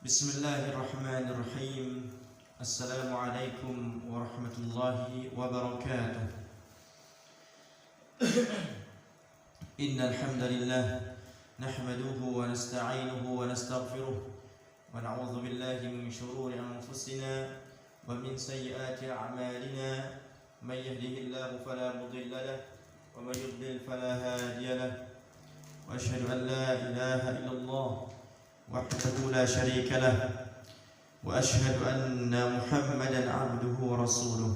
Bismillahirrahmanirrahim. Assalamualaikum warahmatullahi wabarakatuh. Innal hamdalillah nahmaduhu wa nasta'inuhu wa nastaghfiruh wa na'udzu billahi min shururi anfusina wa min sayyiati a'malina. May yahdihillahu fala mudilla lahu wa may yudlil fala hadiya lahu. Wa asyhadu an la ilaha illallah وحده لا شريك له وأشهد أن محمدا عبده ورسوله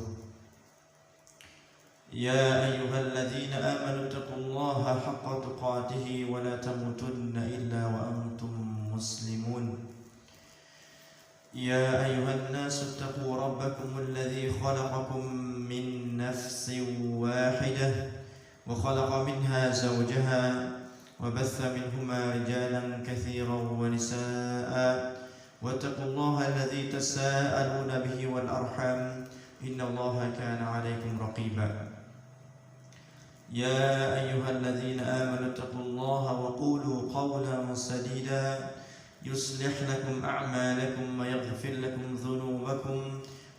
يا أيها الذين آمنوا اتقوا الله حق تقاته ولا تموتن إلا وأنتم مسلمون يا أيها الناس اتقوا ربكم الذي خلقكم من نفس واحدة وخلق منها زوجها وبث منهما رجالا كثيرا ونساء واتقوا الله الذي تساءلون به والأرحام إن الله كان عليكم رقيبا يا أيها الذين آمنوا اتقوا الله وقولوا قولا سديدا يصلح لكم أعمالكم ويغفر لكم ذنوبكم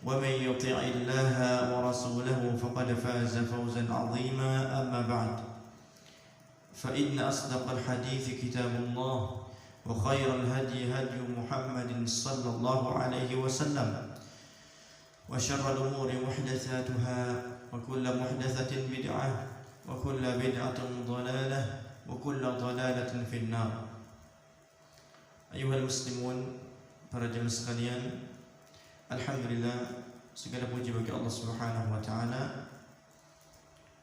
ومن يطع الله ورسوله فقد فاز فوزا عظيما أما بعد فإن أصدق الحديث كتاب الله وخير الهدي هدي محمد صلى الله عليه وسلم وشر الأمور محدثاتها وكل محدثة بدعة وكل بدعة ضلالة وكل ضلالة في النار. أيها المسلمون, para jemaah sekalian, alhamdulillah, segala puji bagi Allah Subhanahu wa taala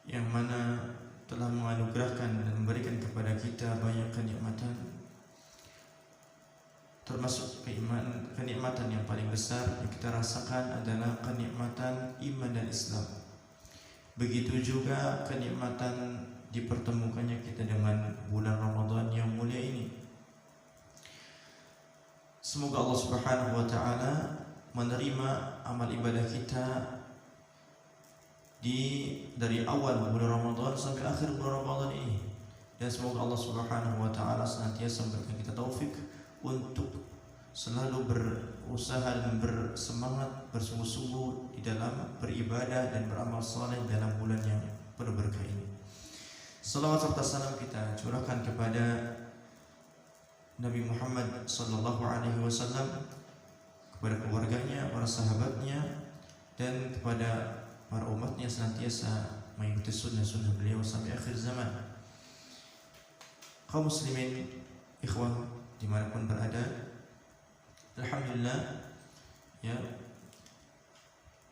yang mana telah menganugerahkan dan memberikan kepada kita banyak kenikmatan, termasuk kenikmatan yang paling besar yang kita rasakan adalah kenikmatan iman dan Islam. Begitu juga kenikmatan dipertemukannya kita dengan bulan Ramadan yang mulia ini. Semoga Allah Subhanahu wa taala menerima amal ibadah kita dari awal bulan Ramadan sampai akhir bulan Ramadan ini, dan semoga Allah Subhanahu wa taala senantiasa memberikan kita taufik untuk selalu berusaha dan bersemangat bersungguh-sungguh di dalam beribadah dan beramal saleh dalam bulan yang penuh berkah ini. Salawat serta salam kita curahkan kepada Nabi Muhammad sallallahu alaihi wasallam, kepada keluarganya, para sahabatnya, dan kepada para umatnya senantiasa mengikuti sunnah-sunnah beliau sampai akhir zaman. Kaum muslimin, ikhwah dimanapun berada, alhamdulillah, ya,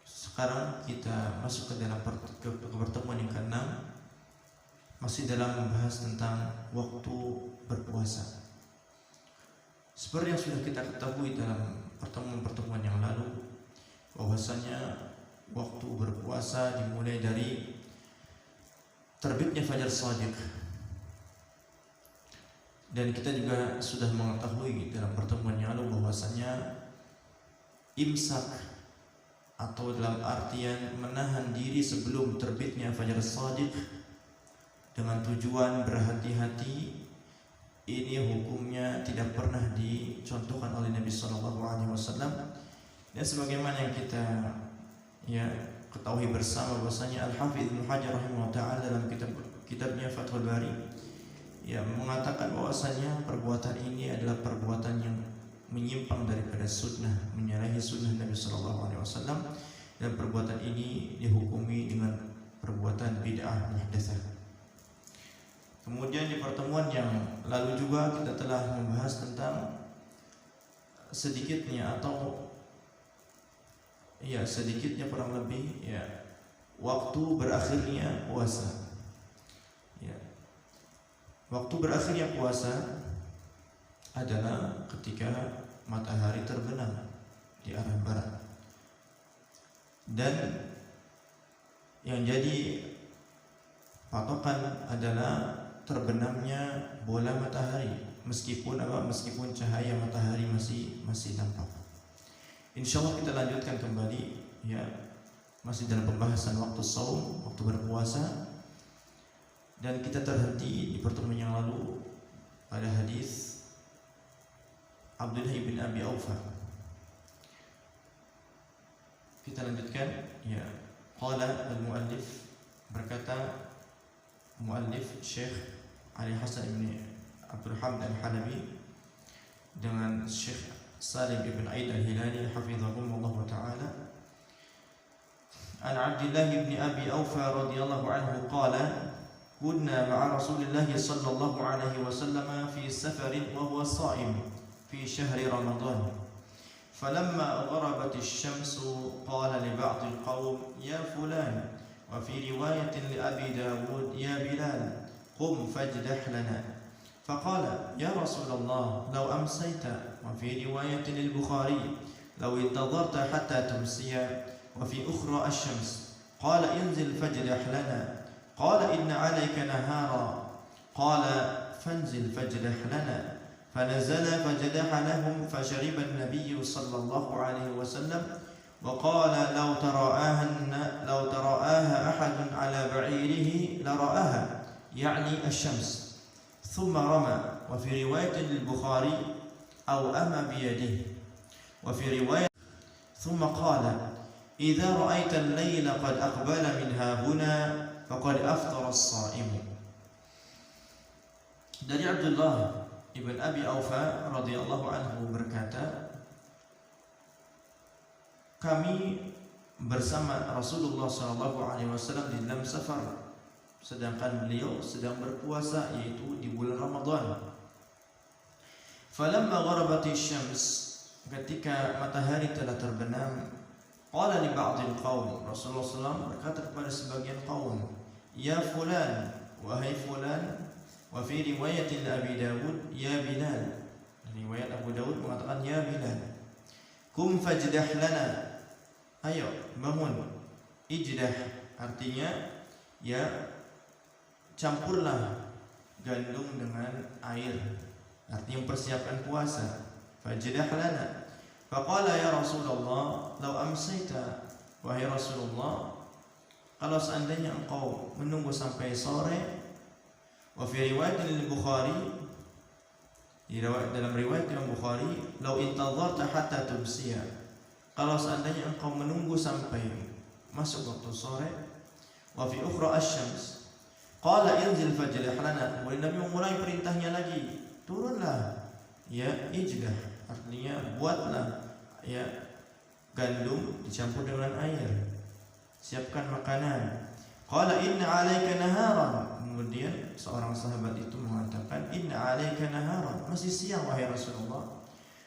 sekarang kita masuk ke dalam pertemuan yang ke-6, masih dalam membahas tentang waktu berpuasa. Seperti yang sudah kita ketahui dalam pertemuan-pertemuan yang lalu, bahwasanya waktu berpuasa dimulai dari terbitnya fajar shadiq, dan kita juga sudah mengetahui dalam pertemuan yang lalu bahwasanya imsak atau dalam artian menahan diri sebelum terbitnya fajar shadiq dengan tujuan berhati-hati, ini hukumnya tidak pernah dicontohkan oleh Nabi SAW. Dan sebagaimana yang kita ketahui bersama bahwasanya Al-Hafidz Ibnu Hajar rahimahullah taala dalam kitabnya Fathul Bari mengatakan bahwasanya perbuatan ini adalah perbuatan yang menyimpang daripada sunnah, menyalahi sunnah Nabi sallallahu alaihi wasallam, dan perbuatan ini dihukumi dengan perbuatan bid'ah muhdatsah. Kemudian di pertemuan yang lalu juga kita telah membahas tentang sedikitnya kurang lebih waktu berakhirnya puasa. Waktu berakhirnya puasa adalah ketika matahari terbenam di arah barat, dan yang jadi patokan adalah terbenamnya bola matahari, meskipun cahaya matahari masih nampak. Insyaallah kita lanjutkan kembali, masih dalam pembahasan waktu saum, waktu berpuasa, dan kita terhenti di pertemuan yang lalu pada hadis Abdullah bin Abi Aufa. Kita lanjutkan. Ya, qala al-muallif, berkata muallif Syekh Ali Hasan bin Abdul Hamid Al-Halabi dengan Syekh Salim ibn Aid Al-Hilali hafizahumullah ta'ala, an Abdullah bin Abi Aufa radhiyallahu anhu qala kunna ma'a Rasulillah sallallahu alaihi wasallam fi safarin wa huwa sha'im fi shahri Ramadan. فلما غربت الشمس قال لبعض القوم يا فلان، وفي رواية لأبي داود يا بلال قم فاجدح لنا، فقال يا رسول الله لو أمسيت، وفي رواية للبخاري لو انتظرت حتى تمسي، وفي أخرى الشمس، قال انزل فاجدح لنا، قال إن عليك نهارا، قال فانزل فاجدح لنا، فنزل فجدح لهم، فشرب النبي صلى الله عليه وسلم وقال لو تراءاها أحد على بعيره لرآها، يعني الشمس، ثم رمى، وفي رواية للبخاري أو أمى بيده، وفي رواية ثم قال إذا رأيت الليل قد أقبل منها هنا فقد أفطر الصائم. Dari Abdullah ibn Abi Aufa radhiyallahu anhu berkata, kami bersama Rasulullah sallallahu alaihi wasallam di dalam safar, sedangkan beliau sedang berpuasa, yaitu di bulan Ramadan. Falamma gharabati syams, ketika matahari telah terbenam, qala li ba'dil qaum, Rasulullah SAW berkata kepada sebagian kaum, ya fulan, wahai fulan. Wa fi riwayat Abi Dawud ya Bilal, riwayat Abu Dawud mengatakan ya Bilal, kum fajdah lana, ayo bangun. Ijdah artinya ya campurlah gandum dengan air, artinya persiapkan puasa. Fajdah lana, faqala ya Rasulullah law amsayta, wahai Rasulullah, kalau seandainya engkau menunggu sampai sore. Wa fi riwayat al-Bukhari, dalam riwayat Imam Bukhari, lau intadharta hatta tumsiya, kalau seandainya engkau menunggu sampai masuk waktu sore. Wa fi ukhra asy-syams, qala inzil fajdah lana, kemudian Nabi memulai perintahnya lagi, turunlah, ya ijdah, artinya buatlah ya gandum dicampur dengan air, siapkan makanan. Qala inna 'alaika naharan, kemudian seorang sahabat itu mengatakan inna 'alaika naharan, masih siang wahai Rasulullah.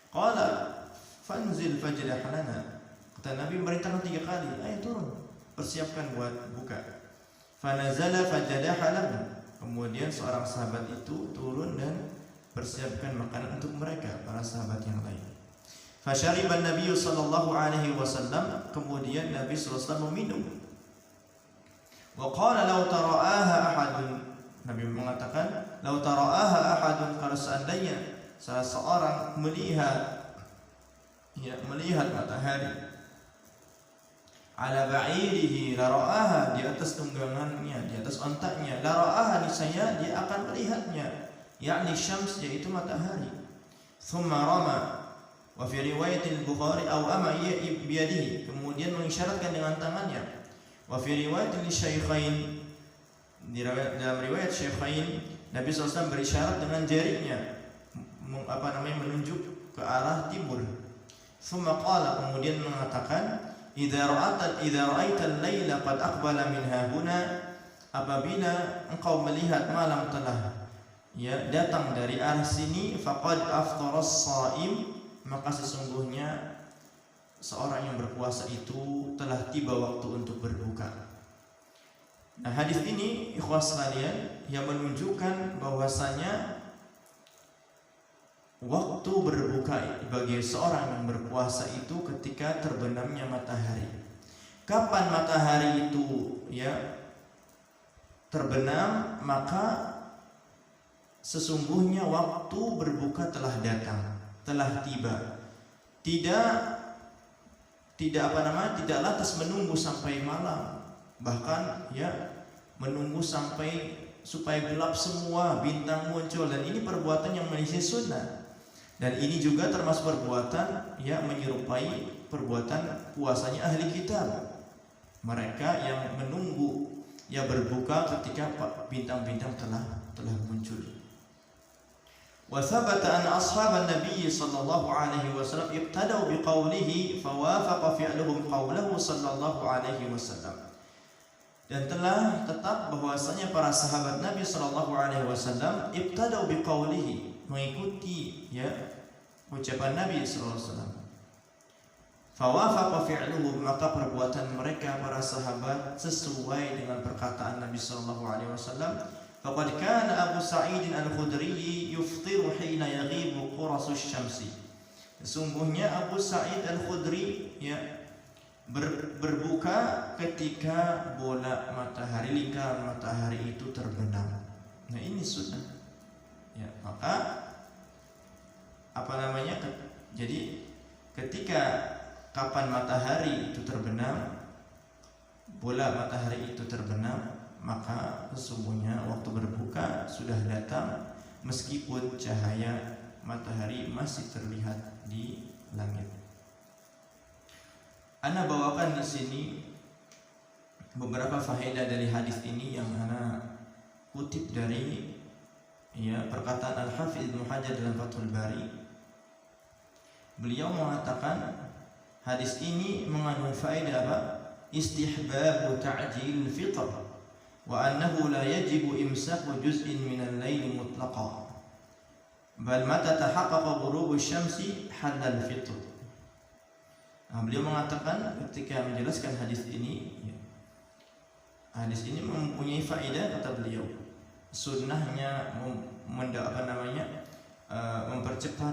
Qala fanzil fajdah lana, kata Nabi merintahkan 3 kali, ayo turun, persiapkan buat buka. Fanazala fajadaha lahu, kemudian seorang sahabat itu turun dan persiapkan makanan untuk mereka, para sahabat yang lain. Fasyariban Nabi sallallahu alaihi wasallam, kemudian Nabi sallallahu alaihi wasallam meminum. Wa qala law tara'aha ahadun, Nabi mengatakan law tara'aha ahadun, kalau seandainya salah seorang melihat matahari ala ba'irihi la ra'aha, di atas tunggangannya, di atas ontaknya, la ra'aha, niscaya dia akan melihatnya, yakni syams, yaitu matahari. Thumma rama, wa fi riwayat al-Bukhari aw ama biyadihi, kemudian mengisyaratkan dengan tangannya. Wa fi riwayat Syaikhain, dalam riwayat Syaikhain, Nabi SAW berisyarat dengan jarinya, menunjuk ke arah timur. Thumma qala, kemudian mengatakan idza ra'aita al-laila qad aqbala minha huna, apabila engkau melihat malam telah ya datang dari arah sini, faqad aftara as-shaim, maka sesungguhnya seorang yang berpuasa itu telah tiba waktu untuk berbuka. Nah, hadis ini ikhwas sekalian yang menunjukkan bahwasanya waktu berbuka bagi seorang yang berpuasa itu ketika terbenamnya matahari. Kapan matahari itu ya terbenam, maka sesungguhnya waktu berbuka telah datang, telah tiba. Tidak lantas menunggu sampai malam, bahkan ya menunggu sampai supaya gelap semua, bintang muncul, dan ini perbuatan yang menyelisih sunnah. Dan ini juga termasuk perbuatan yang menyerupai perbuatan puasanya ahli kitab. Mereka yang menunggu, yang berbuka ketika bintang-bintang telah muncul. Wa thabata an ashaban nabiy sallallahu alaihi wasallam ibtadau biqaulihi fawafaqa fi'luhum qaulahu sallallahu alaihi wasallam. Dan telah tetap bahwasanya para sahabat Nabi sallallahu alaihi wasallam ibtadau biqaulihi, mengikuti ya ucapan Nabi sallallahu alaihi wasallam. Fawafaqa fi'luhum, maka perbuatan mereka para sahabat sesuai dengan perkataan Nabi sallallahu alaihi wasallam. Faqad kana Abu Sa'id Al-Khudri yuftiru hina yaghibu qurasus syamsi. Sesungguhnya Abu Sa'id Al-Khudri ya berbuka ketika bola matahari, lingkaran matahari itu terbenam. Nah, ini sunnah. Ya, maka jadi ketika kapan matahari itu terbenam, bola matahari itu terbenam, maka sesungguhnya waktu berbuka sudah datang meskipun cahaya matahari masih terlihat di langit. Ana bawakan di sini beberapa faedah dari hadis ini yang ana kutip dari perkataan Al-Hafidz Ibnu Hajar dalam Fathul Bari. Beliau mengatakan hadis ini mengandung faedah apa? Istihbab ta'jil fitr wa annahu la yajibu imsaku juz'in min al-lail mutlaqan bal mata tahaqqaqa ghurub asy-syamsi halal fitr. Beliau mengatakan ketika menjelaskan hadis ini mempunyai faedah, kata beliau, sunnahnya mempercepat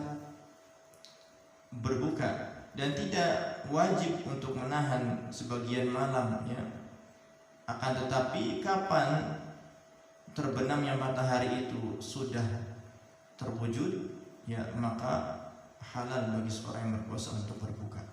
berbuka dan tidak wajib untuk menahan sebagian malam ya. Akan tetapi kapan terbenamnya matahari itu sudah terwujud ya, maka halal bagi seorang yang berpuasa untuk berbuka.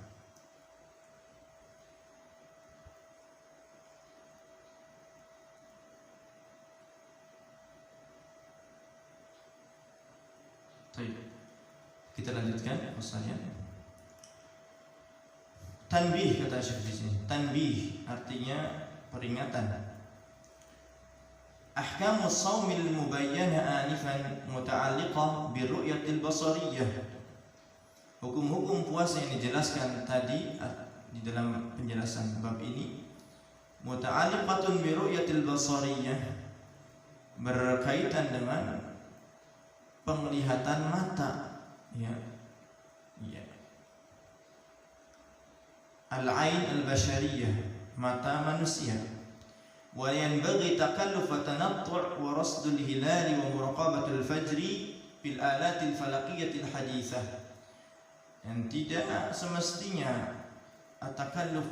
Kita lanjutkan pesannya. Tanbih, kata Syekh di sini. Tanbih artinya peringatan. Ahkamus shaumil mubayyana anifan muta'alliqah birru'yatil basariyah. Hukum-hukum puasa yang dijelaskan tadi di dalam penjelasan bab ini muta'alliqatun birru'yatil basariyah, berkaitan dengan penglihatan mata ya. Al-ain al-bashariyah, mata manusia. Wa yanbaghi takalluf wa tanattu' wa rasdul hilal wa muraqabatul fajri bil alatil falakiyatil hadithah. Yang tidak semestinya takalluf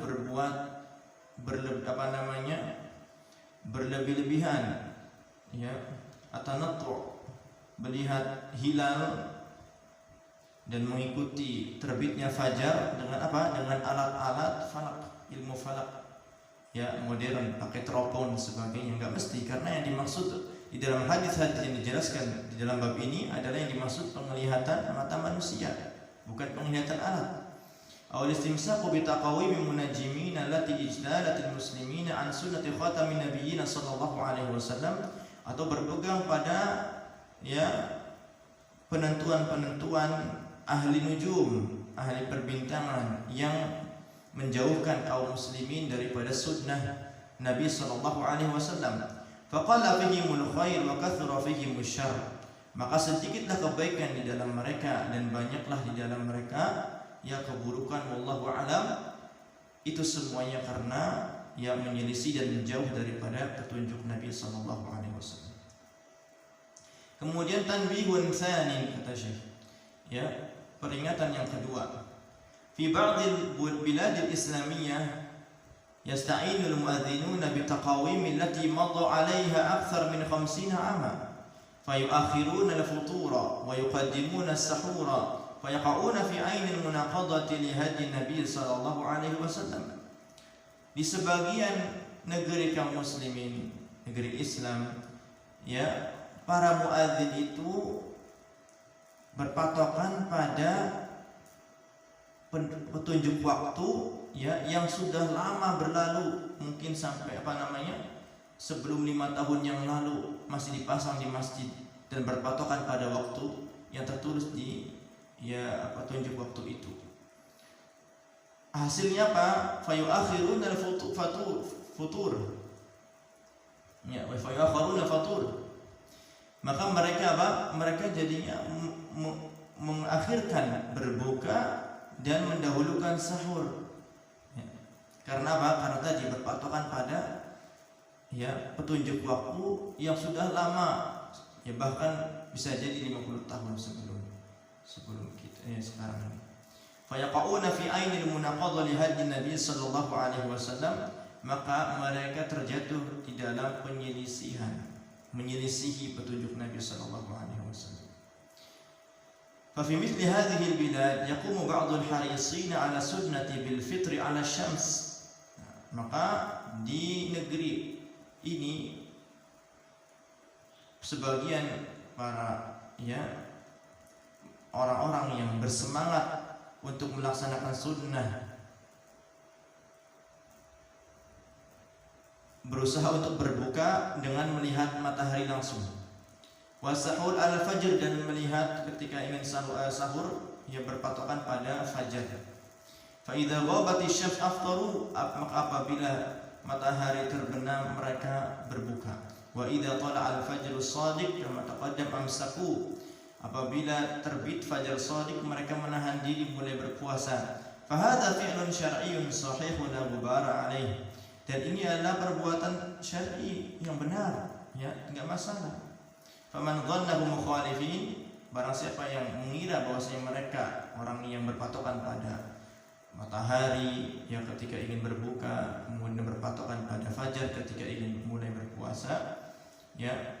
berlebih-lebihan ya, atanattu' melihat hilal dan mengikuti terbitnya fajar dengan apa? Dengan alat-alat falak, ilmu falak ya modern, pakai teropong dan sebagainya. Enggak mesti, karena yang dimaksud di dalam hadis-hadis yang dijelaskan di dalam bab ini adalah yang dimaksud penglihatan mata manusia, bukan penglihatan alat. Awal istimsaku bi taqawimi munajjimin allati ijlalatil muslimina an sunnati khatamin nabiyyin sallallahu alaihi wasallam, atau berpegang pada ya penentuan-penentuan ahli nujum, ahli perbintangan yang menjauhkan kaum muslimin daripada sunnah Nabi sallallahu alaihi wasallam. Faqalla fihimul khair wa kathura fihimus syarr. Maka sedikitlah kebaikan di dalam mereka dan banyaklah di dalam mereka ya keburukan. Wallahu a'lam. Itu semuanya karena yang menyelisih dan menjauh daripada petunjuk Nabi sallallahu alaihi wasallam. Kemudian tanbihun tsani, kata Syekh ya, peringatan yang kedua. Fi ba'dil biladil islamiyah yasta'inul muadhdhinuna bi taqawim allati madha 'alayha akthar min 50 'ama fayu'akhiruna al-futura wa yuqaddimuna as-sahura fayaqa'una fi 'ainil munaqadati li hadi Nabi sallallahu alaihi wasallam. Di sebagian negeri kaum muslimin, negeri Islam ya, para muadzin itu berpatokan pada petunjuk waktu ya yang sudah lama berlalu, mungkin sampai sebelum 5 tahun yang lalu masih dipasang di masjid dan berpatokan pada waktu yang tertulis di petunjuk waktu itu. Hasilnya apa? Fayuakhirun al-futur. Ya, fayuakhirun al-futur. Maka mereka Mereka jadinya mengakhirkan berbuka dan mendahulukan sahur. Ya. Karena apa? Karena tadi berpatokan pada petunjuk waktu yang sudah lama, ya bahkan bisa jadi 50 tahun sebelum kita sekarang. Fayaqauna fi ainil munaqadha li hadyi Nabi sallallahu alaihi wasallam, maka mereka terjatuh di dalam menyelisihi petunjuk Nabi sallallahu alaihi wasallam. Fa fi mithli hadhihi al-bilad yaqumu ba'd al-harisin 'ala sunnati bil fitr 'ala syams. Maka di negeri ini sebagian para orang-orang yang bersemangat untuk melaksanakan sunnah berusaha untuk berbuka dengan melihat matahari langsung. Wasahur al-fajr, dan melihat ketika ingin sahur ia berpatokan pada fajar. Fa idza ghabati syams aftaru, maka apabila matahari terbenam mereka berbuka. Wa idza tala al-fajr as-shadiq kama taqaddam amsaku, apabila terbit fajar shadiq mereka menahan diri mulai berpuasa. Fa hadza fi'lun syar'iyyun sahihun la ghubara alaih. Dan ini adalah perbuatan syar'i yang benar, ya, enggak masalah. Faman dhannahu mukhalifin, barang siapa yang mengira bahwasanya mereka orang yang berpatokan pada matahari yang ketika ingin berbuka, kemudian berpatokan pada fajar ketika ingin mulai berpuasa, ya,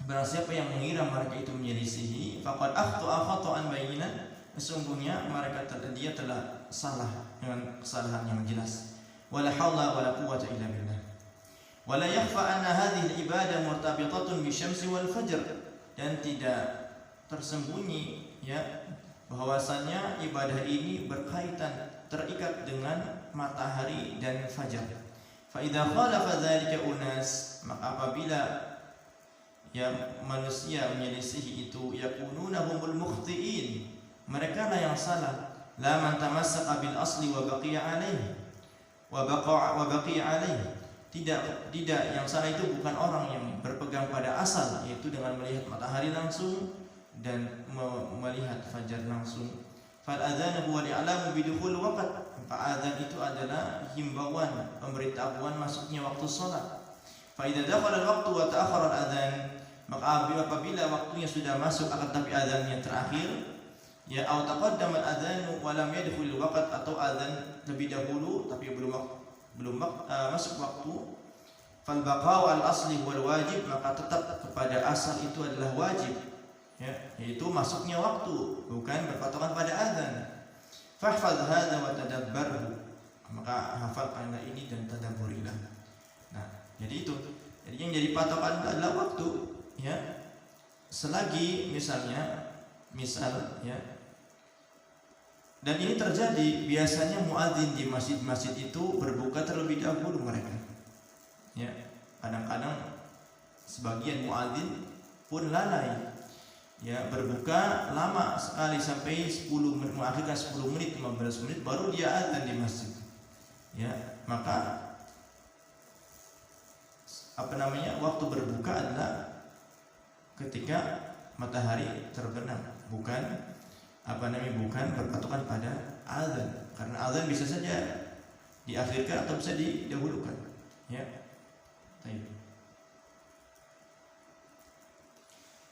barang siapa yang mengira mereka itu menyelisihi, faqad akhta'a khata'an bayinan, sesungguhnya dia telah salah dengan kesalahan yang jelas. Wala haula wala quwwata illa billah. Wala yakhfa anna hadhihi al-ibadah murtabitatun bisyamsi wal fajr, dan tidak tersembunyi ya bahwasanya ibadah ini terikat dengan matahari dan fajar. Fa idza khalafa dzalika unas, maka apabila manusia menyelisihi itu, yakununa humul mukhtiin, mereka lah yang salah. La man tamassaqa bil asli wa baqiya alaihi wa baqiya alaihi. Tidak, yang salah itu bukan orang yang berpegang pada asal, yaitu dengan melihat matahari langsung dan melihat fajar langsung. Fal adzan huwa li'alamu bidukhul waqt. Adzan itu adalah himbauan, pemberitahuan masuknya waktu salat. Fa idza dakhala al-waqtu wa ta'akhkhara al-adzan, maka apabila waktunya sudah masuk akan tapi adzannya terakhir, ya, atau taqaddama al-adzan wa lam yadkhul al-waqt, atau adzan lebih dahulu tapi belum masuk waktu, fal baqa'u al-asli wal wajib, maka tetap kepada asal itu adalah wajib, ya, yaitu masuknya waktu, bukan berpatokan pada adzan. Fahfadz hadza wa tadabbarhu, maka hafalkanlah ini dan tadabburilah. Nah, jadi itu. Jadi yang jadi patokan adalah waktu, ya. Selagi misal ya. Dan ini terjadi biasanya muadzin di masjid-masjid itu berbuka terlebih dahulu mereka. Ya, kadang-kadang sebagian muadzin pun lalai. Ya, berbuka lama sekali sampai 10 menit, mengakhirkan 10 menit, 15 menit baru dia adzan di masjid. Ya, maka waktu berbuka adalah ketika matahari terbenam, bukan berpatokan pada azan, karena azan bisa saja diakhirkan atau bisa didahulukan, ya. Baik.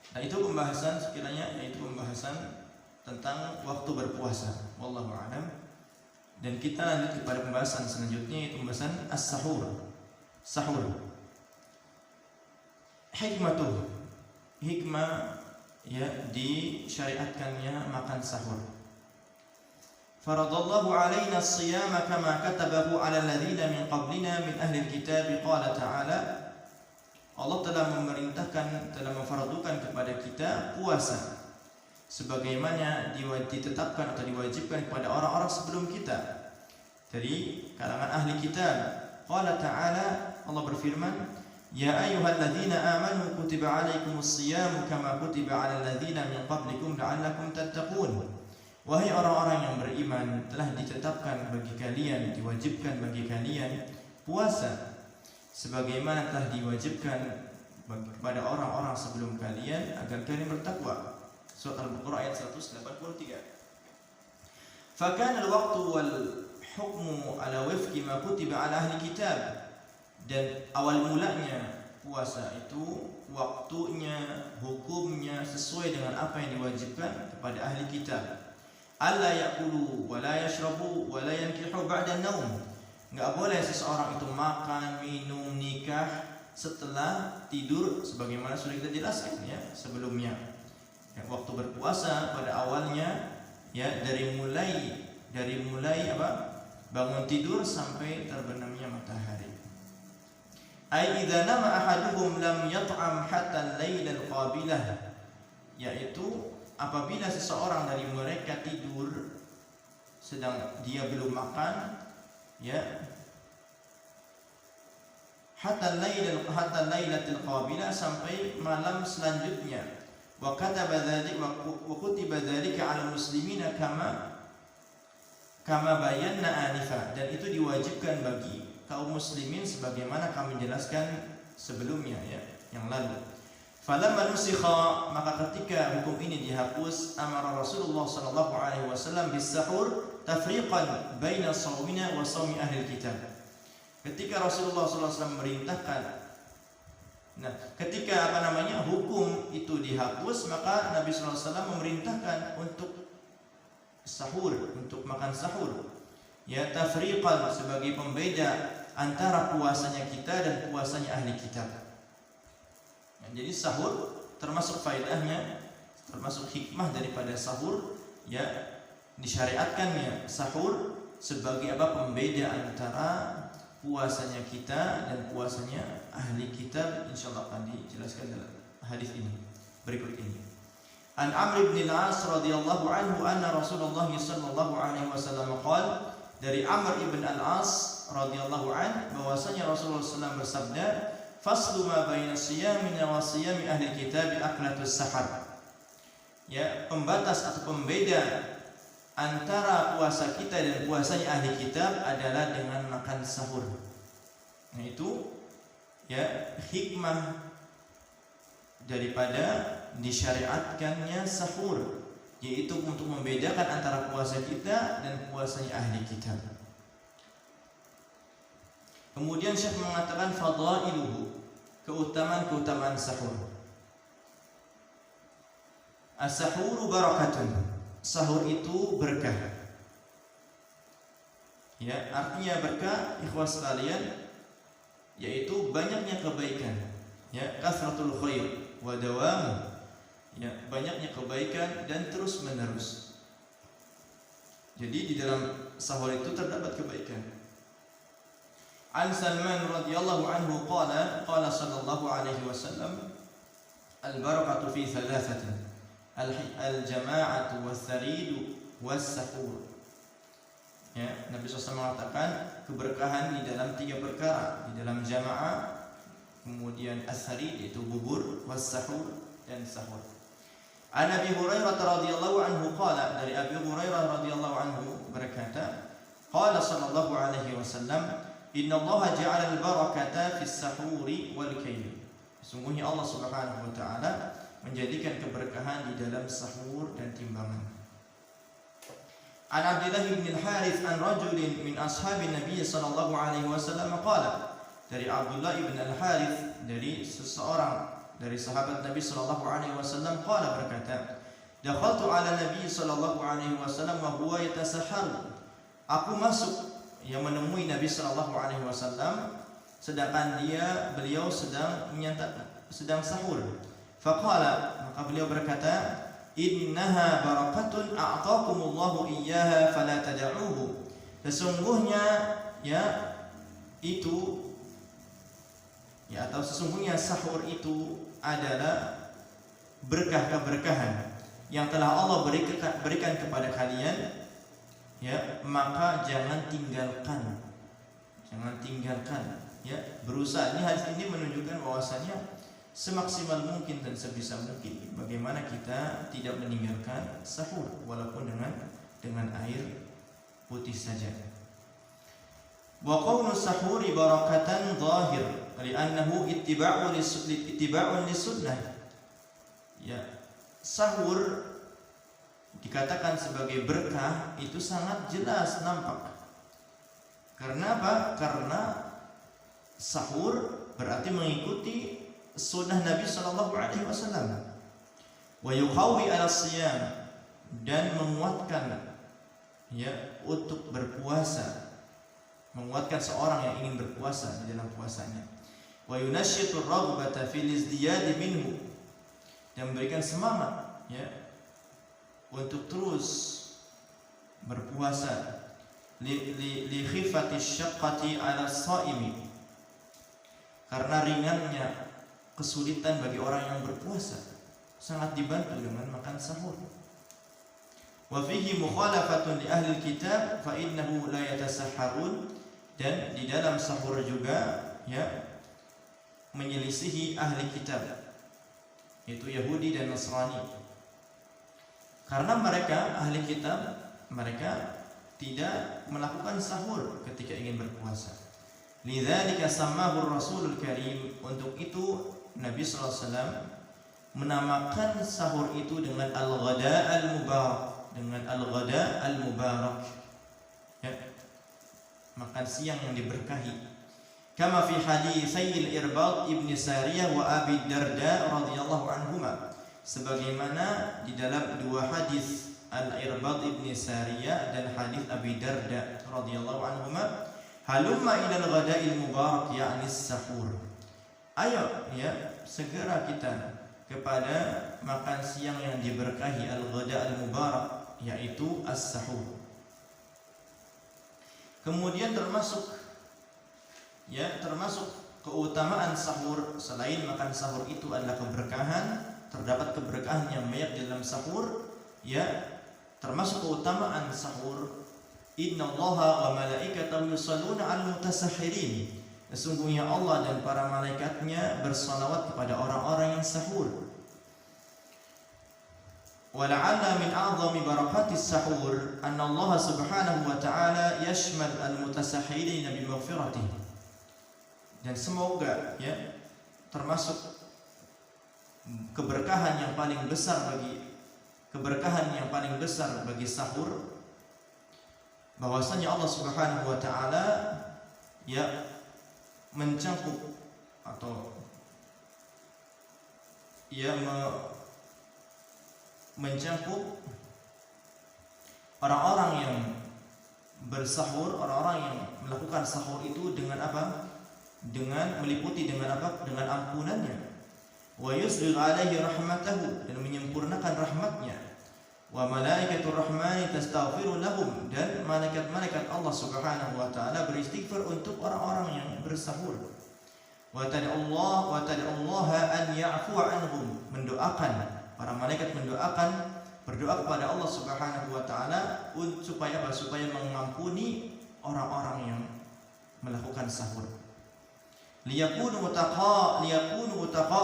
Nah, itu pembahasan sekiranya, yaitu pembahasan tentang waktu berpuasa. Wallahu a'lam. Dan kita lanjut kepada pembahasan selanjutnya, yaitu pembahasan as-sahur. Sahur. Hikmah ya disyariatkannya makan sahur. Faradallahu alaina as-siyama kama katabahu ala alladhina min qablina min ahli al-kitab. Qala ta'ala, Allah telah memerintahkan, telah memfardukan kepada kita puasa sebagaimana ditetapkan atau diwajibkan kepada orang-orang sebelum kita dari kalangan ahli kitab. Qala ta'ala, Allah berfirman, ya ayyuhalladzina amanu kutiba alaikumus siyam kama kutiba alal ladzina min qablikum la'allakum tattaqun. Wahai orang-orang yang beriman, telah ditetapkan bagi kalian, diwajibkan bagi kalian puasa sebagaimana telah diwajibkan kepada orang-orang sebelum kalian agar kalian bertakwa. Surat Al-Baqarah ayat 183. Fakana al-waqtu wal hukmu ala wifqi ma kutiba ala ahli kitab. Dan awal mulanya puasa itu waktunya, hukumnya sesuai dengan apa yang diwajibkan kepada ahli kitab. Alla ya'kulu wa la yashrabu wa la yankihu ba'da an-naum. Enggak boleh seseorang itu makan, minum, nikah setelah tidur sebagaimana sudah kita jelaskan ya sebelumnya. Waktu berpuasa pada awalnya ya dari mulai apa? Bangun tidur sampai terbenamnya matahari. Ai idza nama ahaduhum lam yat'am hatta al-lail al-qabilah, yaitu apabila seseorang dari mereka tidur sedang dia belum makan ya hatta lailatul qabilah, sampai malam selanjutnya. Wa kataba dzalika wa kutiba dzalika 'ala muslimina kama bayanna anifa, dan itu diwajibkan bagi kaum muslimin sebagaimana kami jelaskan sebelumnya ya yang lalu. Falamma nusikha, maka ketika hukum ini dihapus, amara Rasulullah sallallahu alaihi wasallam bis-sahur tafriqan baina shaumina wa shaumi ahli kitab. Ketika Rasulullah sallallahu alaihi wasallam merintahkan, nah ketika hukum itu dihapus, maka Nabi sallallahu alaihi wasallam memerintahkan untuk sahur, untuk makan sahur ya, tafriqan sebagai pembeda antara puasanya kita dan puasanya ahli kitab. Jadi sahur termasuk faedahnya, termasuk hikmah daripada sahur ya, disyariatkannya sahur sebagai pembeda antara puasanya kita dan puasanya ahli kitab. Insyaallah akan dijelaskan dalam hadis ini berikut ini. An Amr bin al-As radhiyallahu anhu anna Rasulullah sallallahu alaihi wasallam qala, dari Amr ibn al-As radhiyallahu anhu bahwasanya Rasulullah SAW bersabda, faslu ma baina siyamina wa siyami ahli kitab aklatus sahar. Ya, pembatas atau pembeda antara puasa kita dan puasanya ahli kitab adalah dengan makan sahur. Nah itu ya hikmah daripada disyariatkannya sahur, yaitu untuk membedakan antara puasa kita dan puasanya ahli kitab. Kemudian Syekh mengatakan fadailuhu, keutamaan sahur. As-sahuru barakatun, sahur itu berkah. Ya, artinya berkah ikhwas sekalian yaitu banyaknya kebaikan. Ya, kasratul khair wa dawamu. Ya, banyaknya kebaikan dan terus menerus. Jadi di dalam sahur itu terdapat kebaikan. An Salman radhiyallahu anhu qala sallallahu alaihi wasallam, al-barakatu fi thalathatin, al-jama'atu was-sarid was-sahur. Ya, Nabi SAW mengatakan keberkahan di dalam 3 perkara, di dalam jamaah, kemudian as-sarid itu bubur, was-sahur dan sahur. An Abi Hurairah radhiyallahu anhu qala, dari Abi Hurairah radhiyallahu anhu berkata, qala sallallahu alaihi wasallam, inna Allah ja'ala al-barakata fis sahuri wal kail. Sesungguhnya Allah Subhanahu wa taala menjadikan keberkahan di dalam sahur dan timbangan. An Abdullah bin al-Harith an rajulin min ashabin Nabi sallallahu alaihi wasallam qala, dari Abdullah bin al-Harith, dari seseorang dari sahabat Nabi sallallahu alaihi wasallam, qala berkata, dakhaltu ala Nabi sallallahu alaihi wasallam wa huwa yatasahhar. Aku masuk yang menemui Nabi sallallahu alaihi wasallam sedangkan beliau sedang sahur. Faqala, maka beliau berkata, innaha barakatun a'taakumullahu iyyaha fala tad'uhu. Sesungguhnya sesungguhnya sahur itu adalah berkah-keberkahan yang telah Allah berikan kepada kalian, ya, maka jangan tinggalkan. Jangan tinggalkan, ya, berusaha. Ini hadis ini menunjukkan bahwasanya semaksimal mungkin dan sebisa mungkin bagaimana kita tidak meninggalkan sahur walaupun dengan air putih saja. Wa qawlu sahuri barakatan zahir li'annahu ittiba'un lisunnah. Ya, sahur dikatakan sebagai berkah itu sangat jelas nampak. Karena apa? Karena sahur berarti mengikuti sunnah Nabi Sallallahu Alaihi Wasallam. Wa yuqawi ala siyam, dan menguatkan, ya, untuk berpuasa, menguatkan seorang yang ingin berpuasa di dalam puasanya. Wa yunashitur raghbata fil izdiyad minhu, dan memberikan semangat, ya, untuk terus berpuasa. Li khifati syaqqati 'ala shaimi, karena ringannya kesulitan bagi orang yang berpuasa, sangat dibantu dengan makan sahur. Wa fihi mukhalafatun li ahli kitab fa innahu la yatasahharun, dan di dalam sahur juga, ya, menyelisihi ahli kitab, yaitu Yahudi dan Nasrani. Karena mereka ahli kitab, mereka tidak melakukan sahur ketika ingin berpuasa. Lidzalika sammahu Rasulul Karim, untuk itu Nabi sallallahu alaihi wasallam menamakan sahur itu dengan al-ghada al-mubarak, dengan al-ghada al-mubarak, ya, makan siang yang diberkahi. Kama fi haditsayil Irbad ibn Sariyah wa Abi Darda radhiyallahu anhuma, sebagaimana di dalam dua hadis Al-Irbad ibn Sariyah dan hadis Abi Darda radhiyallahu anhuma, halumma ilal ghada'il mubarak, yakni sahur. Ayo, ya, segera kita kepada makan siang yang diberkahi, al-ghada' al-mubarak, yaitu as-sahur. Kemudian termasuk keutamaan sahur, selain makan sahur itu adalah keberkahan, terdapat keberkahan yang banyak di dalam sahur, ya. Termasuk keutamaan sahur, innallaha wa malaikatahu yusholluna 'alal mutasahhirin, sesungguhnya Allah dan para malaikatnya bersalawat kepada orang-orang yang sahur. Wa la'alla min a'zami barakatis sahur anna Allah subhanahu wa ta'ala yashmal al-mutasahhirin bi maghfiratih, dan semoga, ya, termasuk keberkahan yang paling besar bagi sahur, bahwasanya Allah Subhanahu wa taala, ya, mencangkup atau, ya, mencangkup orang-orang yang bersahur, orang-orang yang melakukan sahur itu dengan apa? Dengan meliputi dengan apa? Dengan ampunannya. Wa yusbigh alaihi rahmatahu, dan menyempurnakan rahmatnya. Wa malaikatur rahmani tastaghfiru lahum, dan malaikat-malaikat Allah Subhanahu wa taala beristighfar untuk orang-orang yang bersahur. Wa tad'ullaha an ya'fu anhum, mendoakan, para malaikat berdoa kepada Allah Subhanahu wa taala supaya apa? Supaya mengampuni orang-orang yang melakukan sahur. Liyakunu utaqa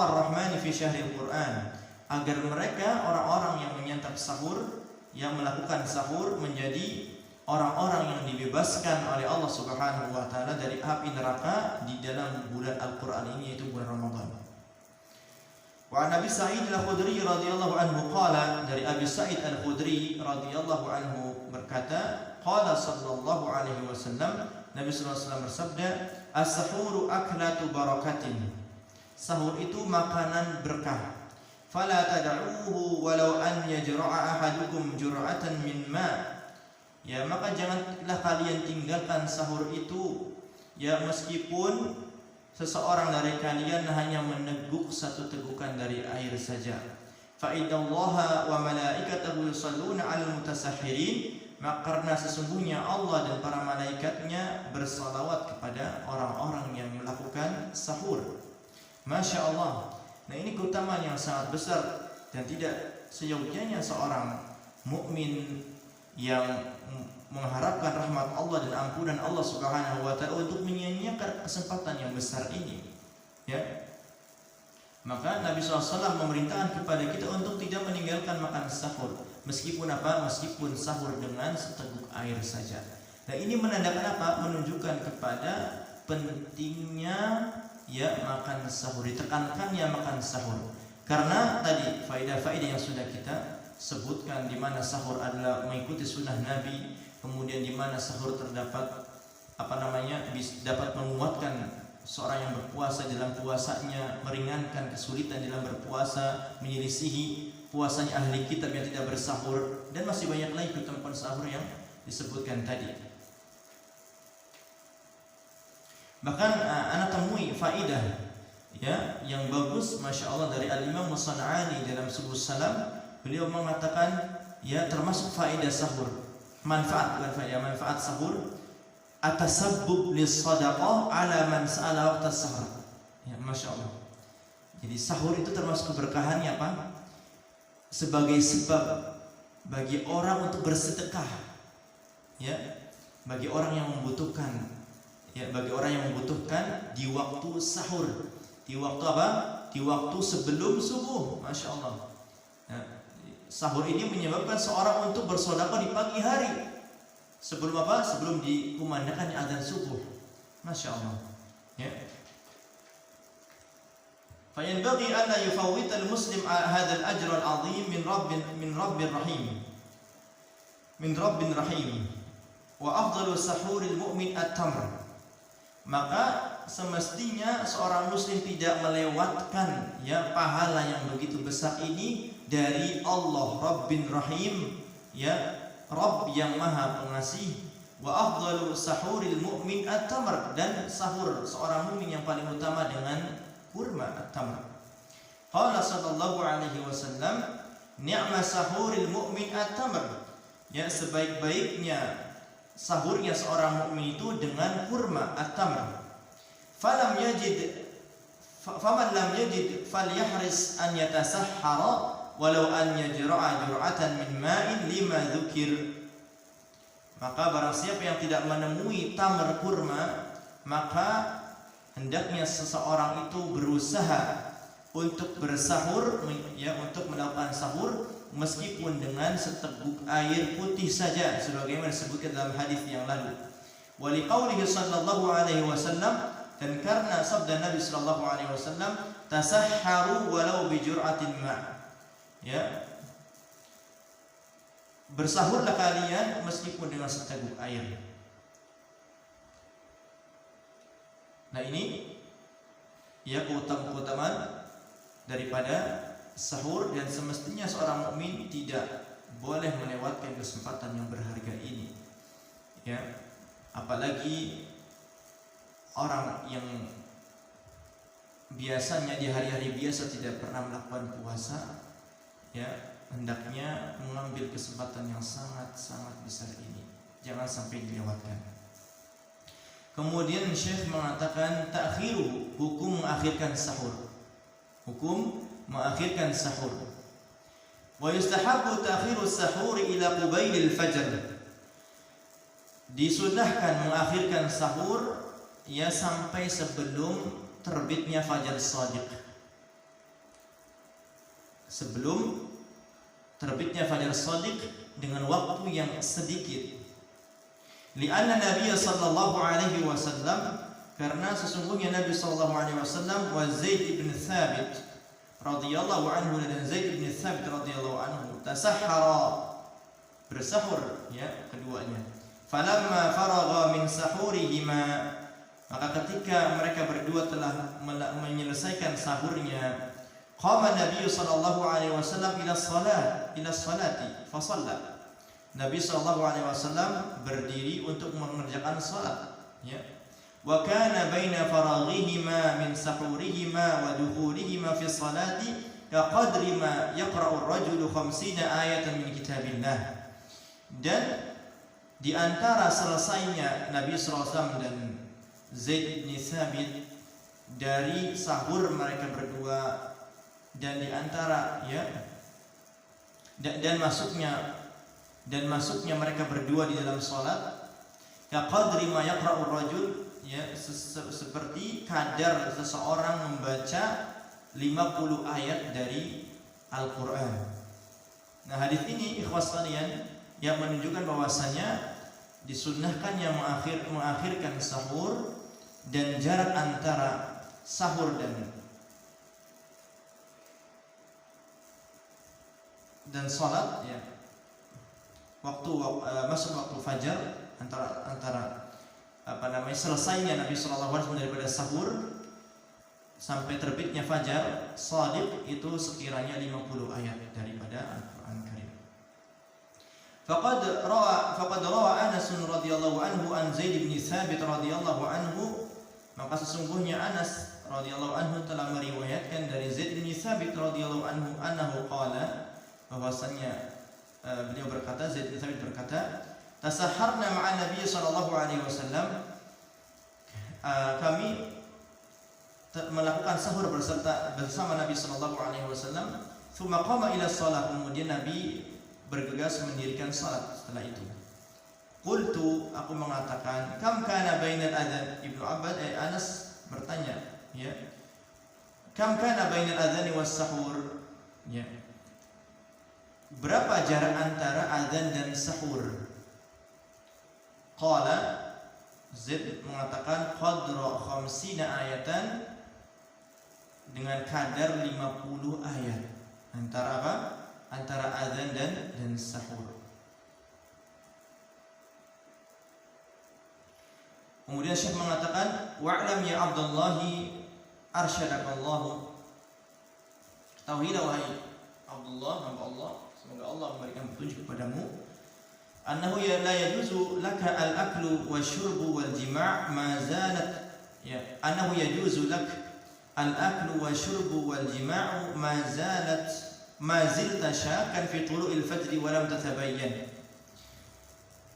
ar-rahmani fi syahril Qur'an, agar mereka, orang-orang yang menyantap sahur, yang melakukan sahur, menjadi orang-orang yang dibebaskan oleh Allah Subhanahu wa taala dari api neraka di dalam bulan Al-Qur'an ini, yaitu bulan Ramadan. Wa Nabi Sa'id Al-Khudri radhiyallahu anhu qala, dari Abi Sa'id Al-Khudri radhiyallahu anhu berkata, qala sallallahu alaihi wasallam, Nabi sallallahu alaihi wasallam bersabda, as-sahuru aklatu barakatin, sahur itu makanan berkah. Fala tad'uhu walau an yajra'a ahadukum jur'atan min ma, ya, maka janganlah kalian tinggalkan sahur itu, ya, meskipun seseorang dari kalian hanya meneguk satu tegukan dari air saja. Fa innallaha wa malaikatahu yusholluna 'alal mutasahhirin, maka karena sesungguhnya Allah dan para malaikatnya bersalawat kepada orang-orang yang melakukan sahur. Masya Allah. Nah, ini keutamaan yang sangat besar dan tidak seyogyanya seorang mukmin yang mengharapkan rahmat Allah dan ampunan Allah Subhanahu wa taala untuk menyia-nyiakan kesempatan yang besar ini. Ya. Maka Nabi SAW memerintahkan kepada kita untuk tidak meninggalkan makan sahur, meskipun apa? Meskipun sahur dengan seteguk air saja. Nah, ini menandakan apa? Menunjukkan kepada pentingnya ya makan sahur, ditekankannya makan sahur. Karena tadi faedah-faedah yang sudah kita sebutkan, di mana sahur adalah mengikuti sunnah Nabi, kemudian di mana sahur terdapat dapat menguatkan seorang yang berpuasa dalam puasanya, meringankan kesulitan dalam berpuasa, menyelisihi puasanya ahli kitab yang tidak bersahur, dan masih banyak lagi keutamaan sahur yang disebutkan tadi. Bahkan anak temui faidah ya yang bagus, masya Allah, dari Al-Imam As-San'ani dalam Subul Salam. Beliau mengatakan ya termasuk faedah sahur, manfaat sahur, atasabbub lis-shadaqah ala man sa'ala waqta sahur. Ya, masya Allah. Jadi sahur itu termasuk keberkahannya apa? Sebagai sebab bagi orang untuk bersedekah. Ya, bagi orang yang membutuhkan. Ya, bagi orang yang membutuhkan di waktu sahur. Di waktu apa? Di waktu sebelum subuh. Masya Allah. Ya, sahur ini menyebabkan seorang untuk bersedekah di pagi hari. Sebelum apa? Sebelum dikumandangkan azan subuh. Masya Allah. Ya. Fayanbaghi an la yufawwit al-muslim hadha al-ajr al-'azim min Rabbir Rahim. Min Rabbin Rahim. Wa afdalu sahuril mu'min at-tamr. Maka semestinya seorang muslim tidak melewatkan ya pahala yang begitu besar ini dari Allah Rabbin Rahim, ya Rabb yang Maha Pengasih. Wa afdalu sahuril mu'min at-tamr, dan sahur seorang mukmin yang paling utama dengan kurma at-tamr. Qala sallallahu alaihi wasallam, ni'ma sahuril mu'min at-tamr. Ya, sebaik-baiknya sahurnya seorang mukmin itu dengan kurma at-tamr. Faman lam yajid falyahris an yatasahhara walau an yajra'a jur'atan min ma'in lima dzukir. Maka barang siapa yang tidak menemui tamr kurma, maka hendaknya seseorang itu berusaha untuk bersahur, ya, untuk melakukan sahur meskipun dengan seteguk air putih saja, sebagaimana disebutkan dalam hadis yang lalu. Wa liqaulihi sallallahu alaihi wasallam, dan karena sabda Nabi sallallahu alaihi wasallam, tasahharu walau bi jur'atin ma'. Ya, bersahurlah kalian meskipun dengan seteguk air. Nah, ini ya keutamaan daripada sahur, dan semestinya seorang mukmin tidak boleh melewatkan kesempatan yang berharga ini. Ya, apalagi orang yang biasanya di hari-hari biasa tidak pernah melakukan puasa, ya, hendaknya mengambil kesempatan yang sangat-sangat besar ini, jangan sampai dilewatkan. Kemudian Syekh mengatakan ta'khiru, hukum mengakhirkan sahur. Hukum mengakhirkan sahur. Wa yustahabbu ta'khiru sahur ila qubailil fajr. Disunnahkan mengakhirkan sahur ya sampai sebelum terbitnya fajar shadiq. Sebelum terbitnya fajar shadiq dengan waktu yang sedikit. Lianna Nabi sallallahu alaihi wasallam, karena sesungguhnya Nabi sallallahu alaihi wasallam wa Zaid ibn Thabit radhiyallahu anhu, dan Zaid ibn Thabit radhiyallahu anhu tasahhara, bersahur ya keduanya. Falamma faragha min sahurihima, maka ketika mereka berdua telah menyelesaikan sahurnya, qama Nabi sallallahu alaihi wasallam ila salati fa shalla. Nabi sallallahu alaihi wasallam berdiri untuk mengerjakan salat, ya. Wa kana baina faraghihima min sahurihima wa dukhulihima fi salati ka qadri ma yaqra'u ar-rajulu 50 ayatan min kitabillah. Dan di antara selesainya Nabi sallallahu alaihi wasallam dan Zaid bin Thabit dari sahur mereka berdua, dan di antara ya dan masuknya mereka berdua di dalam salat, ka qadri ma yaqra'ur rajul, ya, seperti kadar seseorang membaca 50 ayat dari Al-Qur'an. Nah, hadis ini ikhwas sekalian yang menunjukkan bahwasanya disunnahkannya mengakhirkan sahur dan jarak antara sahur dan salat, ya, masuk waktu fajar antara selesainya Nabi sallallahu alaihi wasallam daripada sahur sampai terbitnya fajar shadiq itu sekiranya 50 ayat daripada Al-Qur'an Karim. Faqad rawa Anas radhiyallahu anhu an Zaid bin Thabit radhiyallahu anhu, maka sesungguhnya Anas radhiyallahu anhu telah meriwayatkan dari Zaid bin Thabit radhiyallahu anhu annahu qala, bahwasanya beliau berkata, Zaid bin Thabit berkata, tasaharna ma'an Nabi sallallahu alaihi wasallam, kami melakukan sahur bersama Nabi sallallahu alaihi wasallam. Tsumma qama ila shalah, kemudian Nabi bergegas mendirikan salat setelah itu. Qultu, aku mengatakan, kam kana bainal adzan, Ibnu Abbas Anas bertanya, ya, kam kana bainal adzan was sahur, ya, berapa jarak antara adzan dan sahur? Qala, Zaid mengatakan qadra 50 ayatan, dengan kadar 50 ayat. Antara apa? Antara azan dan sahur. Kemudian Syekh mengatakan, wa'lam ya Abdullahi arsyadakallahu, ketahuilah wahai Abdullah, hamba Allah, semoga Allah memberikan petunjuk kepadamu, annahu la yajuzu laka al-aklu wasyurbu wal jima' ma zalat, ya, annahu yajuzu lak al-aklu wasyurbu wal jima'u ma zilta syakan fi tulu'il fajri wa lam tatabayyan,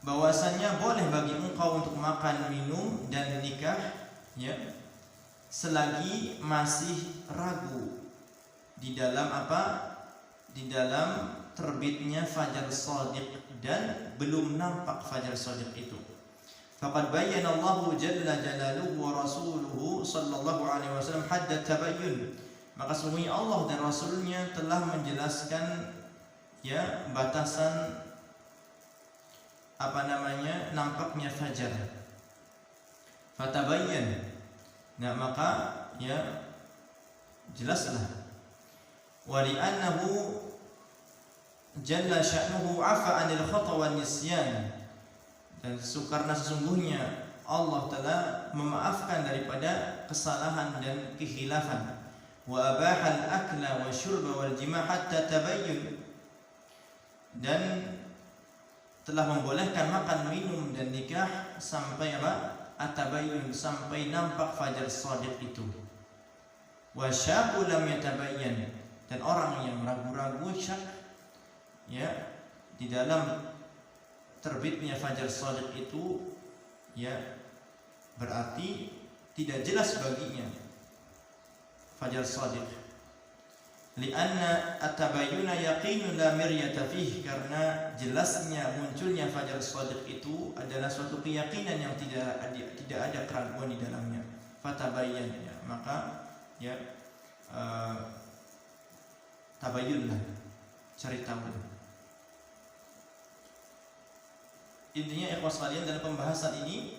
bahwasanya boleh bagi engkau untuk makan, minum dan nikah, ya, selagi masih ragu di dalam apa? Di dalam terbitnya fajar shadiq dan belum nampak fajar shadiq itu. Faqad bayyana Allahu jalla jalaluhu wa rasuluhu sallallahu alaihi wasallam hadda tabayyun, maka sesungguhnya Allah dan Rasulnya telah menjelaskan, ya, batasan nampaknya fajar. Fatabayyan, nah maka, ya, jelaslah. Wa li'annahu jalla sya'nuhu 'afa 'anil khata' wan nisyan, dan karena sesungguhnya Allah telah memaafkan daripada kesalahan dan kekhilafan. Wa abahal akla wa syurba wal jima' hatta tabayyun, dan telah membolehkan makan, minum dan nikah sampai apa? Atabayyun, sampai nampak fajar shadiq itu. Wa syaqu lam yatabayyan, dan orang yang ragu-ragu, syak, ya, di dalam terbitnya fajar shadiq itu, ya, berarti tidak jelas baginya fajar shadiq. Lianna at-tabayyuna yaqinun la miryata fihi, karena jelasnya munculnya fajar shadiq itu adalah suatu keyakinan yang tidak ada keraguan di dalamnya. Fatabayyan, ya, maka, ya, tabayyunlah, cari tahu. Intinya ikhwas sekalian, dalam pembahasan ini,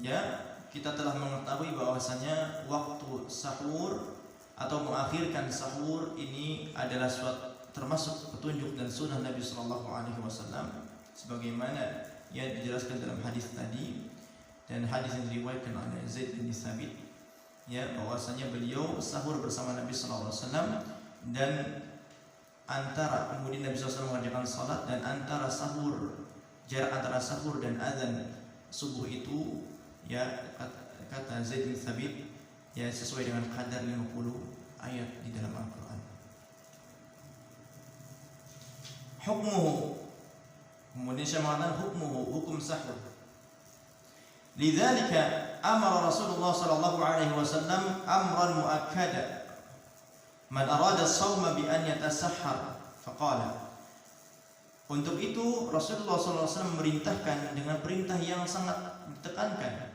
ya, kita telah mengetahui bahwasanya waktu sahur atau mengakhirkan sahur ini adalah suatu termasuk petunjuk dan sunnah Nabi sallallahu alaihi wasallam, sebagaimana yang dijelaskan dalam hadis tadi, dan hadis yang diriwayatkan oleh Zaid bin Thabit, ya, bahwasanya beliau sahur bersama Nabi sallallahu alaihi wasallam, dan antara kemudian Nabi sallallahu alaihi wasallam mengerjakan salat, dan antara sahur, jarak antara sahur dan azan subuh itu, ya, kata Zaid bin Thabit, ya, sesuai dengan kadar 50 ayat di dalam Al-Quran. Hukmuhu, kemudian saya mengatakan hukmuhu, hukum sahur. Lidzalika amara Rasulullah sallallahu alaihi wasallam amran muakkada, man arada as-sawma bi an yatasahhar, faqala, Untuk itu Rasulullah SAW memerintahkan dengan perintah yang sangat ditekankan.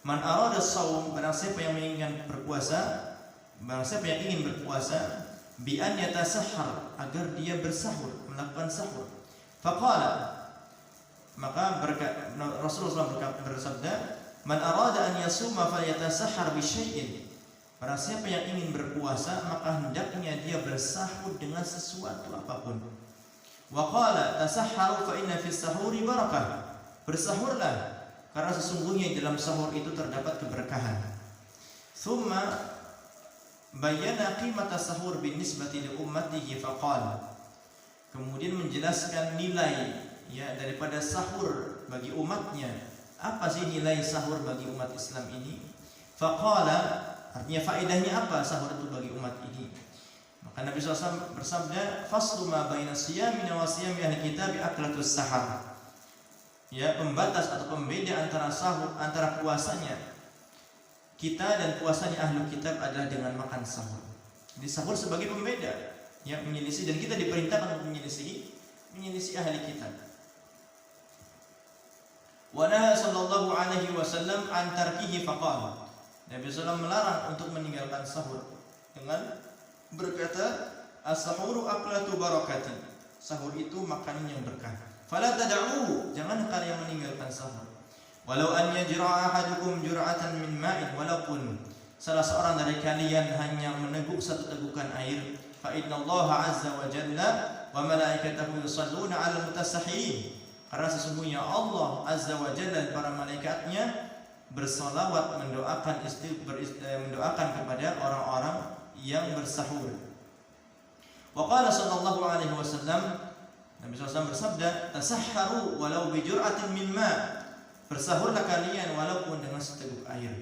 Man arada shaum, barang siapa yang menginginkan berpuasa, barang siapa yang ingin berpuasa, bi an yatasahhar, agar dia bersahur, melakukan sahur. Faqala, maka Rasulullah SAW bersabda, man arada an yasuma falyatasahhar bi syai'in. Barang siapa yang ingin berpuasa, maka hendaknya dia bersahur dengan sesuatu apapun. Wa qala tasahharu fa inna fis sahuri barakah. Bersahurlah karena sesungguhnya di dalam sahur itu terdapat keberkahan. Thumma bayyana qimata sahur binisbati li ummatihi faqala. Kemudian menjelaskan nilai ya daripada sahur bagi umatnya. Apa sih nilai sahur bagi umat Islam ini? Faqala, artinya faedahnya apa sahur itu bagi umat ini? Maka Nabi SAW bersabda, faslu ma baina siyamina wa siyami ahli kitab aklatus sahar. Ya, pembatas atau pembeda antara sahur, antara puasanya kita dan puasanya ahli kitab adalah dengan makan sahur. Jadi sahur sebagai pembeda, ya, menyelisih, dan kita diperintahkan untuk menyelisih ahli kitab. Wa naha sallallahu alaihi wasallam an tarkihi faqala. Nabi SAW melarang untuk meninggalkan sahur dengan berkata, as-sahuru aklatu barakatin. Sahur itu makanan yang berkah. Fala tad'uhu, jangan kalian meninggalkan sahur. Walau an yajra'a ahadukum jur'atan min ma'in, walaupun salah seorang dari kalian hanya meneguk satu tegukan air, fa innallaha azza wa jalla wa malaikatahu yusalluna 'alal mutasahhirin. Karena sesungguhnya Allah azza wa jalla dan para malaikatnya bersalawat mendoakan kepada orang-orang yang bersahur. Wa qala sallallahu alaihi wasallam, Nabi SAW bersabda, tasahharu walau bi jur'atin min ma'. Bersahurlah kalian walaupun dengan seteguk air.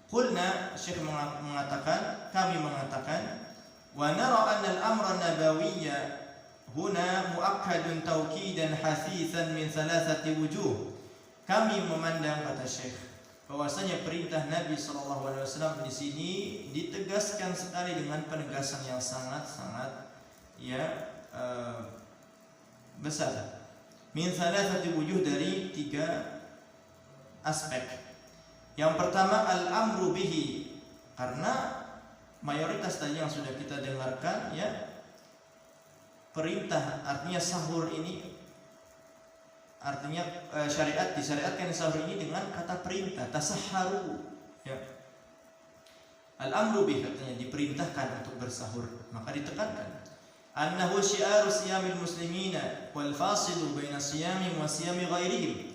Qulna, Syekh mengatakan, kami mengatakan, wa nara anna al-amra nabawiyya huna muakkadun tawkidan hasithan min thalathati wujuh. Kami memandang, kata Syekh, bahwasanya perintah Nabi SAW di sini ditegaskan sekali dengan penegasan yang sangat-sangat besar. Min thalathati wujuh, dari 3 aspek. Yang pertama al-amru bihi, karena mayoritas tadi yang sudah kita dengarkan, ya, perintah, artinya sahur ini artinya disyariatkan sahur ini dengan kata perintah, tasahharu, ya. Al-amru bihi, artinya diperintahkan untuk bersahur, maka ditekankan annahu syi'aru siyamil muslimina wal fasilu baina siyami wa siyami ghairihim.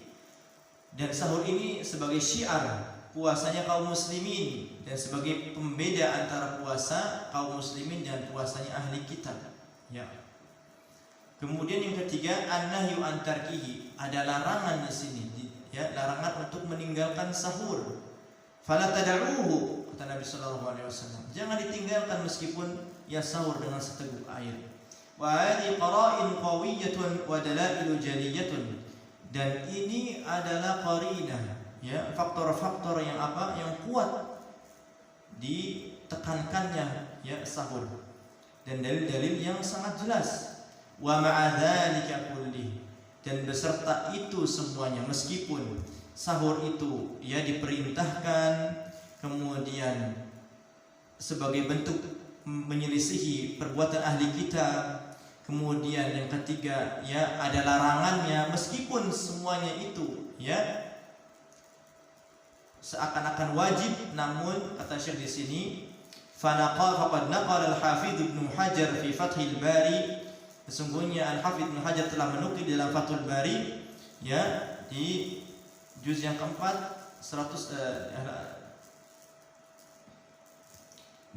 Dan sahur ini sebagai syiar puasanya kaum muslimin dan sebagai pembeda antara puasa kaum muslimin dan puasanya ahli kitab, ya. Kemudian yang ketiga, an-nahyu an tarkihi, ada larangan di sini, ya, larangan untuk meninggalkan sahur. Fala tad'uhu, kata Nabi sallallahu alaihi wasallam, jangan ditinggalkan meskipun ya sahur dengan seteguk air. Wa hadhihi qara'in qawiyyatun wa dalailu jaliyatun, dan ini adalah qarinah, ya, faktor-faktor yang kuat ditekankannya, ya, sahur, dan dalil-dalil yang sangat jelas. Wa ma'a dzalika kulli, dan beserta itu semuanya, meskipun sahur itu ya diperintahkan, kemudian sebagai bentuk menyelisihi perbuatan ahli kitab, kemudian yang ketiga, ya, ada larangannya, meskipun semuanya itu, ya, seakan-akan wajib, namun kata Syekh di sini, faqad naqala al-Hafidz Ibnu Hajar fi Fathil Bari, sesungguhnya Al-Hafidz Ibnu Hajar telah menukil dalam Fathul Bari, ya, di juz yang keempat 100,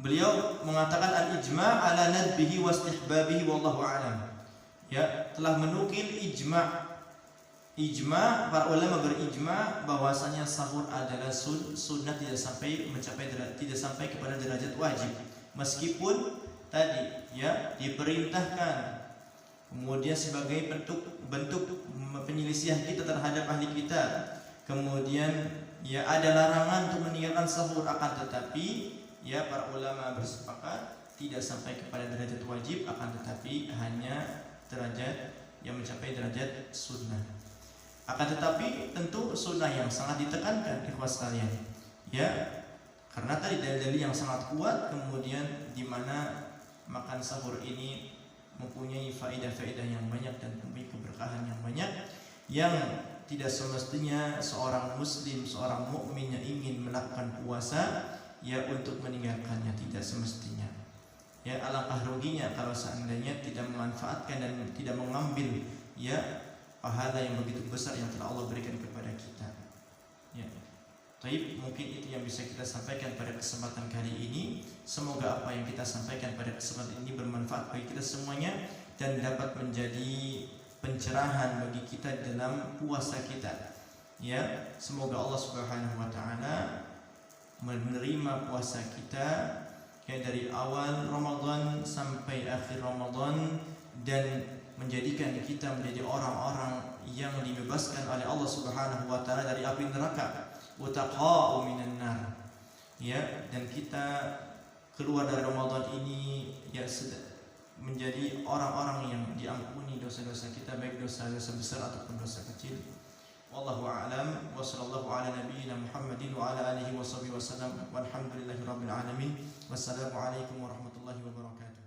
beliau mengatakan al-ijma' ala nadbihi wa istihbabihi wallahu a'lam, ya, telah menukil ijma', para ulama berijma' bahwasanya sahur adalah sunnah, tidak sampai kepada derajat wajib, meskipun tadi, ya, diperintahkan. Kemudian sebagai bentuk penyelisihan kita terhadap ahli kitab, kemudian, ya, ada larangan untuk meninggalkan sahur, akan tetapi, ya, para ulama bersepakat tidak sampai kepada derajat wajib, akan tetapi hanya derajat yang mencapai derajat sunnah. Akan tetapi tentu sunnah yang sangat ditekankan ikhwas sekalian, ya, karena tadi dalil-dalil yang sangat kuat, kemudian di mana makan sahur ini mempunyai faedah-faedah yang banyak dan mempunyai keberkahan yang banyak, yang tidak semestinya seorang muslim, seorang mukmin yang ingin melakukan puasa ya untuk meninggalkannya, tidak semestinya. Ya, alangkah ruginya kalau seandainya tidak memanfaatkan dan tidak mengambil ya pahala yang begitu besar yang telah Allah berikan kepada kita. Ya. Baik, mungkin itu yang bisa kita sampaikan pada kesempatan kali ini. Semoga apa yang kita sampaikan pada kesempatan ini bermanfaat bagi kita semuanya dan dapat menjadi pencerahan bagi kita dalam puasa kita. Ya, semoga Allah Subhanahu wa taala menerima puasa kita ya dari awal Ramadan sampai akhir Ramadan dan menjadikan kita menjadi orang-orang yang dibebaskan oleh Allah Subhanahu wa taala dari api neraka, utaqa'u minan nar. Ya, dan kita keluar dari Ramadan ini ya menjadi orang-orang yang diampuni dosa-dosa kita, baik dosa-dosa besar ataupun dosa kecil. Wallahu a'lam wa sallallahu ala nabiyyina Muhammadin wa ala alihi wa sahbihi wasallam walhamdulillahirabbil alamin. Wassalamu alaikum warahmatullahi wabarakatuh.